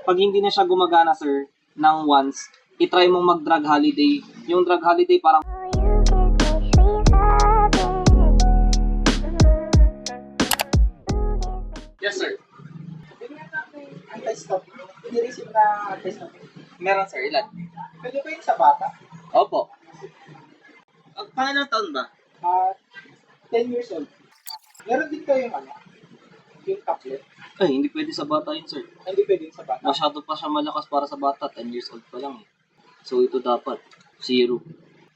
Pag hindi na siya gumagana, sir, ng once, itry mong mag-drug holiday. Yung drug holiday parang... Yes, sir. Bigyan natin anti-stop. Hindi-receive na anti-stop. Meron, sir. Ilan? Pwede ba yun sa bata? Opo. Pangalang taon ba? 10 years old. Meron din kayong yung tablet. Ay, hindi pwede sa bata yun, sir. Hindi pwede yun sa bata. Masyado pa siya malakas para sa bata. 10 years old pa lang eh. So, ito dapat. 0.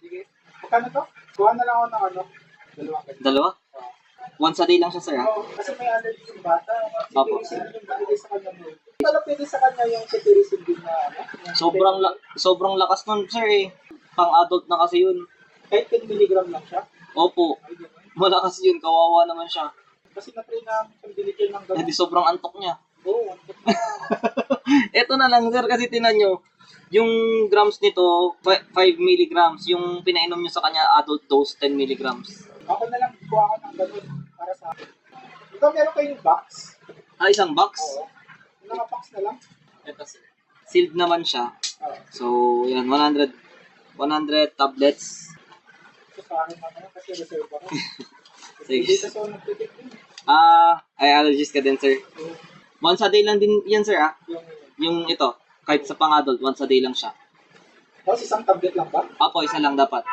Sige. Magkano to? Kuha na lang ako ng dalawang ganito. Dalawa? Once a day lang siya, sir, ha? Oo, kasi may allergy yung bata. Opo. Cetirizine yung binigay sa kanya mo. Hindi pala pwede sa kanya yung cetirizine din na Sobrang lakas nun, sir, eh. Pang-adult na kasi yun. kahit 10 milligram lang siya. Opo. Ay, ganun. Malakas yun. Kawawa naman siya. Kasi na-try na kung binigyan ng Eh, ganun. di sobrang antok niya. Oo, Ito na lang, sir, kasi tinan nyo. Yung grams nito, 5 milligrams. Yung pinainom nyo sa kanya, adult dose, 10 milligrams. ako na lang kuha ko ng ganun para sa akin. Ito meron kayong box. Isang box? Oo. Naka-box na lang. Ito, sir. Sealed naman siya. Oo. So, yan, 100 tablets. So, sa akin naman kasi reserve ako. Sige. Dito sa nagtitik din. Ay allergies ka din, sir. So, Once a day lang din yan, sir, ah. yung Yung ito, kahit sa pang-adult, once a day lang siya. tapos isang tablet lang ba? Apo, isa lang dapat.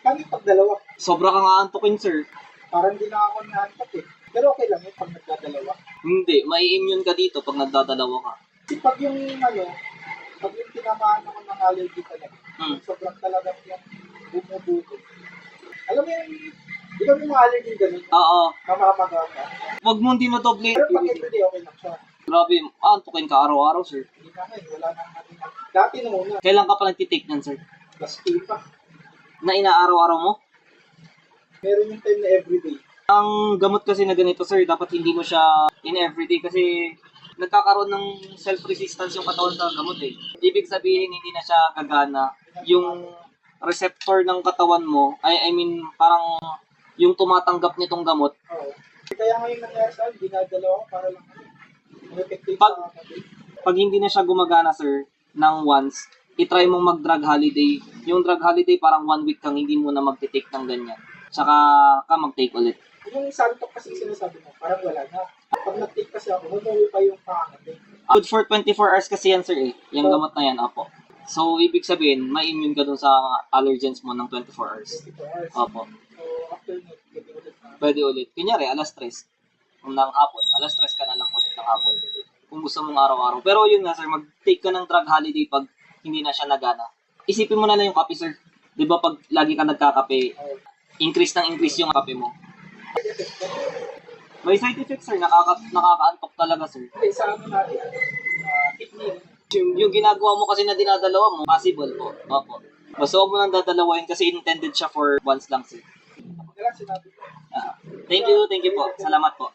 Paano yung pagdalawa? Sobra kang aantukin, sir. Parang hindi na ako nahanap eh. Pero okay lang yun pag nagdadalawa. Hindi, mai-immune ka dito pag nagdadalawa ka. Kasi pag yung pag yung tinamaan ako ng allergy talaga, sobrang talagang yung bumubuto. Alam mo yung, di ba may mga allergy ganun? Oo. Mamamaga ka. Huwag mong dinodoble. Pero pag everyday okay lang siya. Grabe, aantukin ka araw-araw, sir. Hindi na ngayon, wala nang dati na muna, Kailan ka pa nagtitake niyan, sir? plus 2 pa. Na inaaraw-araw mo? Meron yung time na everyday. Ang gamot kasi na ganito, sir, dapat hindi mo siya in everyday kasi nagkakaroon ng self-resistance yung katawan sa gamot eh. Ibig sabihin, hindi na siya gagana. Yung receptor ng katawan mo, I mean, parang yung tumatanggap nitong gamot, Oo. Kaya ngayon nangyari sa akin, dinadalawa ko para lang effective Pag- sa kapatid. pag hindi na siya gumagana, sir, ng once, itry mong mag-drug holiday. Yung drug holiday, parang 1 week kang hindi mo na magtitake ng ganyan. Tsaka ka mag-take ulit. Yung santok kasi sinasabi mo, parang wala na. Pag nag-take kasi ako, humuwi pa yung pangatin. Good for 24 hours kasi yan, sir, eh. Yung gamot na yan, opo. So, ibig sabihin, ma-immune ka dun sa allergens mo ng 24 hours. 24 hours. Opo. So, after nag pwede ulit na. Pwede ulit. Kunyari, alas 3. Kung ng hapon, alas 3 ka na lang ulit ng hapon. Kung gusto mong araw-araw. Pero yun nga, sir, mag-take ka ng drug holiday pag hindi na siya nagana. Isipin mo na lang yung kape, sir. Di ba pag lagi ka nagkakape, increase yung kape mo. May side effects, sir. Nakakaantok talaga, sir. Okay, sa ano natin, kidney. Yung ginagawa mo kasi na dinadalawa mo, possible po. Opo. Basta huwag mo nang dadalawain kasi intended siya for once lang, sir. Kailan sinabi ko? Thank you po. Salamat po.